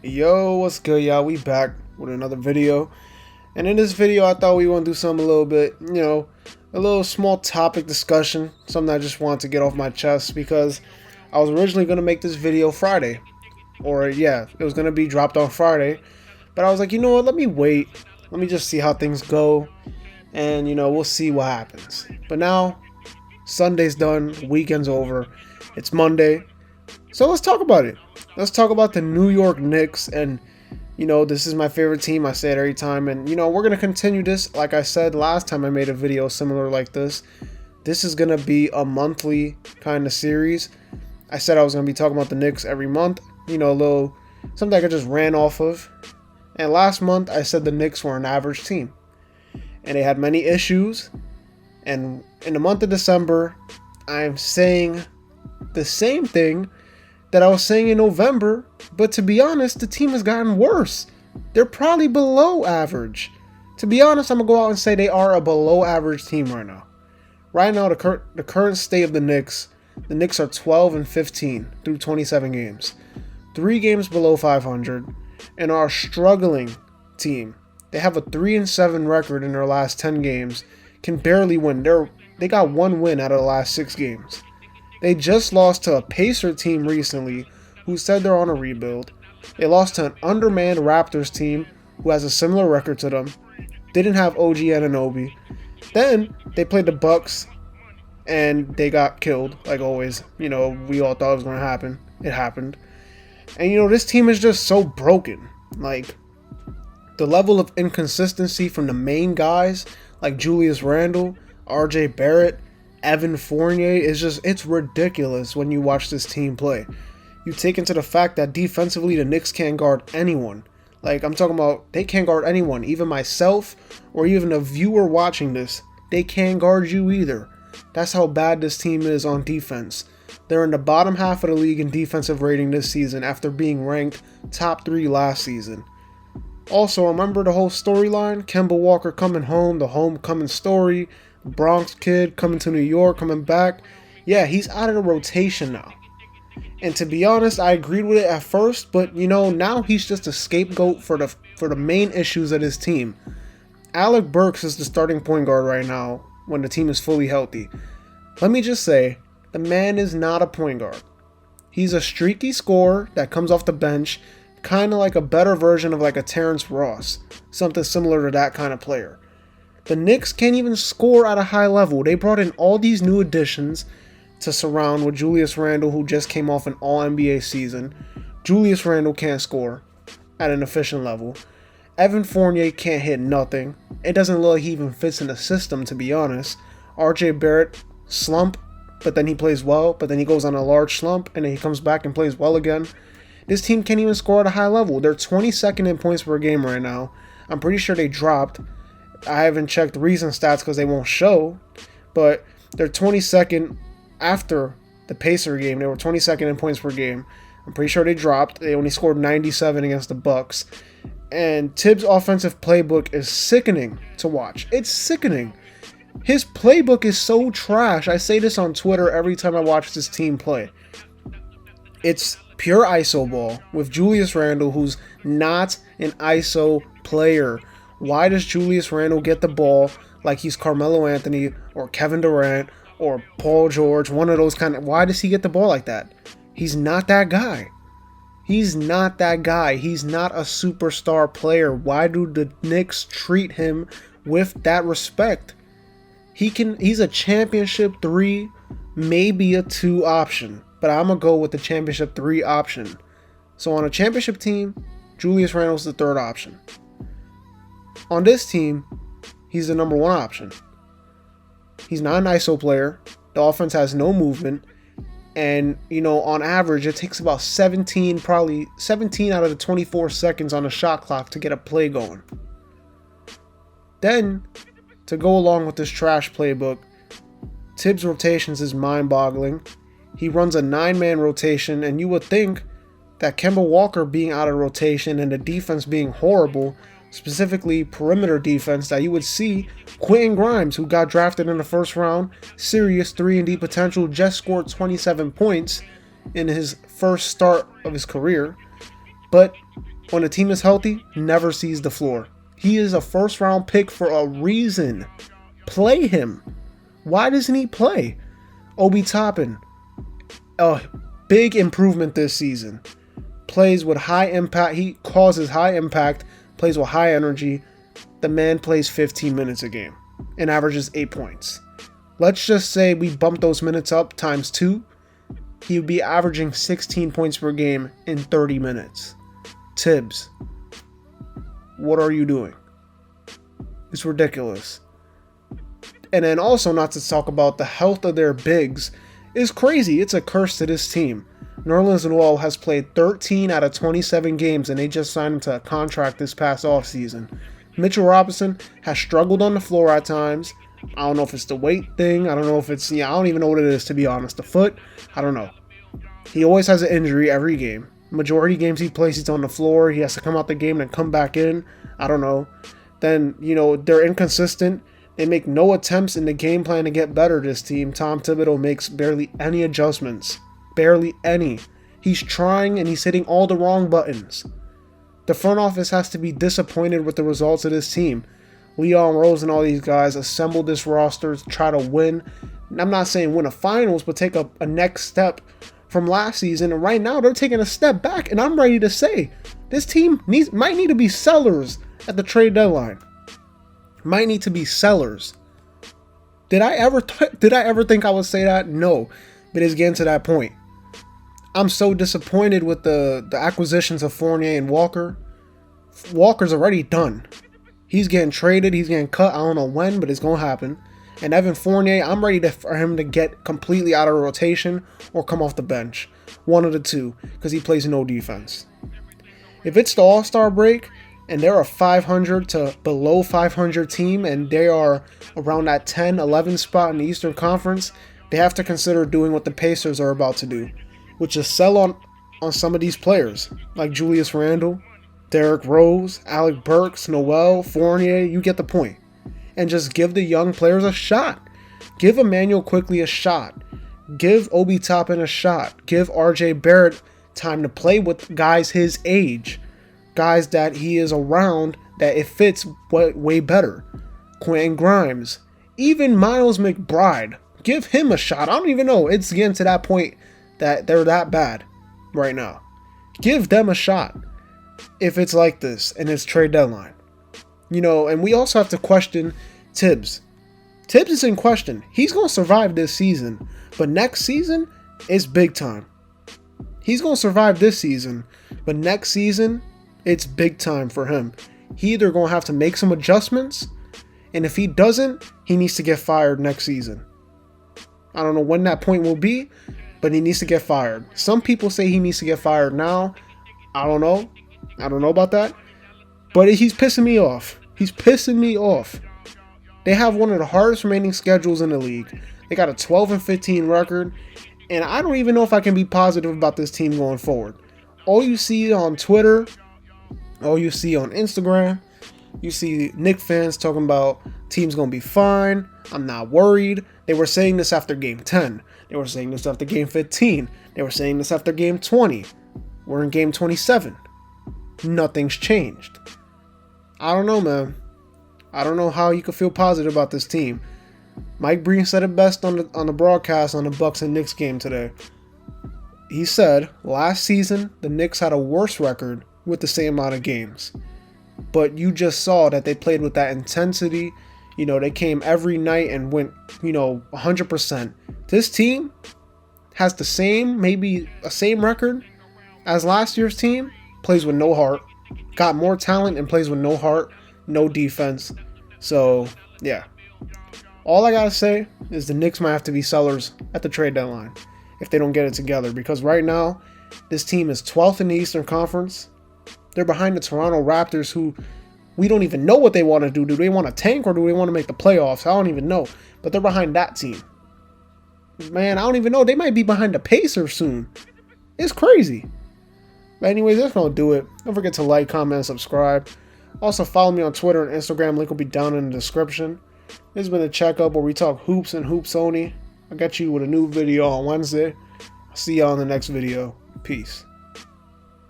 Yo, what's good, y'all? We back with another video. And in this video, I thought we want to do something a little bit, a little small topic discussion. Something I just wanted to get off my chest because I was originally going to make this video Friday. Or, yeah, it was going to be dropped on Friday. But I was like, you know what? Let me wait. Let me just see how things go. And, we'll see what happens. But now, Sunday's done. Weekend's over. It's Monday. So let's talk about it. Let's talk about the New York Knicks. And, this is my favorite team. I say it every time. And, we're going to continue this. Like I said last time I made a video similar like this. This is going to be a monthly kind of series. I said I was going to be talking about the Knicks every month. A little something I just ran off of. And last month I said the Knicks were an average team. And they had many issues. And in the month of December, I'm saying the same thing that I was saying in November, but to be honest, the team has gotten worse. They're probably below average. To be honest, I'm going to go out and say they are a below average team right now. Right now, the current state of the Knicks are 12 and 15 through 27 games. 3 games below 500 and are a struggling team. They have a 3-7 record in their last 10 games, can barely win. They got 1 win out of the last 6 games. They just lost to a Pacer team recently who said they're on a rebuild. They lost to an undermanned Raptors team who has a similar record to them. Didn't have OG Anunoby. Then they played the Bucks and they got killed, like always. We all thought it was going to happen. It happened. And this team is just so broken. Like, the level of inconsistency from the main guys like Julius Randle, RJ Barrett, Evan Fournier it's ridiculous when you watch this team play. You take into the fact that defensively the Knicks can't guard anyone. Like, I'm talking about, they can't guard anyone. Even myself or even a viewer watching this, they can't guard you either. That's how bad this team is on defense. They're in the bottom half of the league in defensive rating this season after being ranked top 3 last season. Also, remember the whole storyline? Kemba Walker coming home, the homecoming story. Bronx kid coming to New York, coming back. Yeah, he's out of the rotation now. And to be honest, I agreed with it at first, but now he's just a scapegoat for the main issues of his team. Alec Burks is the starting point guard right now when the team is fully healthy. Let me just say, the man is not a point guard. He's a streaky scorer that comes off the bench, kind of like a better version of like a Terrence Ross, something similar to that kind of player. The Knicks can't even score at a high level. They brought in all these new additions to surround with Julius Randle, who just came off an All-NBA season. Julius Randle can't score at an efficient level. Evan Fournier can't hit nothing. It doesn't look like he even fits in the system, to be honest. RJ Barrett, slump, but then he plays well, but then he goes on a large slump, and then he comes back and plays well again. This team can't even score at a high level. They're 22nd in points per game right now. I'm pretty sure they dropped. I haven't checked recent stats because they won't show, but they're 22nd after the Pacer game. They were 22nd in points per game. I'm pretty sure they dropped. They only scored 97 against the Bucks. And Tibbs' offensive playbook is sickening to watch. It's sickening. His playbook is so trash. I say this on Twitter every time I watch this team play. It's pure ISO ball with Julius Randle, who's not an ISO player. Why does Julius Randle get the ball like he's Carmelo Anthony or Kevin Durant or Paul George, one of those why does he get the ball like that? He's not that guy. He's not that guy. He's not a superstar player. Why do the Knicks treat him with that respect? He's a championship 3, maybe a 2 option, but I'm going to go with the championship 3 option. So on a championship team, Julius Randle's the 3rd option. On this team, he's the number 1 option. He's not an ISO player. The offense has no movement. And, on average, it takes about 17 out of the 24 seconds on the shot clock to get a play going. Then, to go along with this trash playbook, Tibbs' rotations is mind-boggling. He runs a 9-man rotation, and you would think that Kemba Walker being out of rotation and the defense being horrible, specifically perimeter defense, that you would see Quentin Grimes, who got drafted in the first round, serious 3-and-D potential, just scored 27 points in his first start of his career. But when a team is healthy, never sees the floor. He is a first-round pick for a reason. Play him. Why doesn't he play? Obi Toppin, a big improvement this season. Plays with high impact. He causes high impact, plays with high energy. The man plays 15 minutes a game and averages 8 points. Let's just say we bump those minutes up times 2. He would be averaging 16 points per game in 30 minutes. Tibbs, what are you doing? It's ridiculous. And then also, not to talk about the health of their bigs, is crazy. It's a curse to this team. Nerlens Noel has played 13 out of 27 games, and they just signed him to a contract this past offseason. Mitchell Robinson has struggled on the floor at times. I don't know if it's the weight thing. I don't know if it's, I don't even know what it is, to be honest. The foot, I don't know. He always has an injury every game. Majority of games he plays, he's on the floor. He has to come out the game and come back in. I don't know. Then, they're inconsistent. They make no attempts in the game plan to get better, this team. Tom Thibodeau makes barely any adjustments. Barely any. He's trying and he's hitting all the wrong buttons. The front office has to be disappointed with the results of this team. Leon Rose and all these guys assembled this roster to try to win. I'm not saying win a finals, but take a next step from last season. And right now they're taking a step back. And I'm ready to say this team might need to be sellers at the trade deadline. Might need to be sellers. Did I ever think I would say that? No, but it's getting to that point. I'm so disappointed with the acquisitions of Fournier and Walker. Walker's already done. He's getting traded. He's getting cut. I don't know when, but it's gonna happen. And Evan Fournier, I'm ready for him to get completely out of rotation or come off the bench. One of the two, because he plays no defense. If it's the All-Star break, and they're a 500 to below 500 team, and they are around that 10-11 spot in the Eastern Conference, they have to consider doing what the Pacers are about to do, which is sell on some of these players, like Julius Randle, Derrick Rose, Alec Burks, Noel, Fournier. You get the point. And just give the young players a shot. Give Emmanuel Quickley a shot. Give Obi Toppin a shot. Give RJ Barrett time to play with guys his age. Guys that he is around that it fits way better. Quentin Grimes. Even Miles McBride. Give him a shot. I don't even know. It's getting to that point that they're that bad right now. Give them a shot if it's like this and it's trade deadline. And we also have to question Tibbs. Tibbs is in question. He's going to survive this season, but next season is big time. He's going to survive this season, but next season, it's big time for him. He either going to have to make some adjustments, and if he doesn't, he needs to get fired next season. I don't know when that point will be, but he needs to get fired. Some people say he needs to get fired now. I don't know. I don't know about that. But he's pissing me off. He's pissing me off. They have one of the hardest remaining schedules in the league. They got a 12-15 record, and I don't even know if I can be positive about this team going forward. All you see on Twitter, all you see on Instagram, you see Knicks fans talking about team's going to be fine. I'm not worried. They were saying this after game 10. They were saying this after game 15. They were saying this after game 20. We're in game 27. Nothing's changed. I don't know, man. I don't know how you could feel positive about this team. Mike Breen said it best on the broadcast on the Bucks and Knicks game today. He said, last season, the Knicks had a worse record with the same amount of games. But you just saw that they played with that intensity. They came every night and went, 100%. This team has the same, maybe a same record as last year's team. Plays with no heart. Got more talent and plays with no heart, no defense. So, yeah. All I gotta say is the Knicks might have to be sellers at the trade deadline if they don't get it together. Because right now, this team is 12th in the Eastern Conference. They're behind the Toronto Raptors, who we don't even know what they want to do. Do they want to tank or do they want to make the playoffs? I don't even know. But they're behind that team. Man, I don't even know. They might be behind the Pacers soon. It's crazy. But anyways, that's going to do it. Don't forget to like, comment, and subscribe. Also, follow me on Twitter and Instagram. Link will be down in the description. This has been a checkup where we talk hoops and hoops only. I'll get you with a new video on Wednesday. I'll see y'all in the next video. Peace.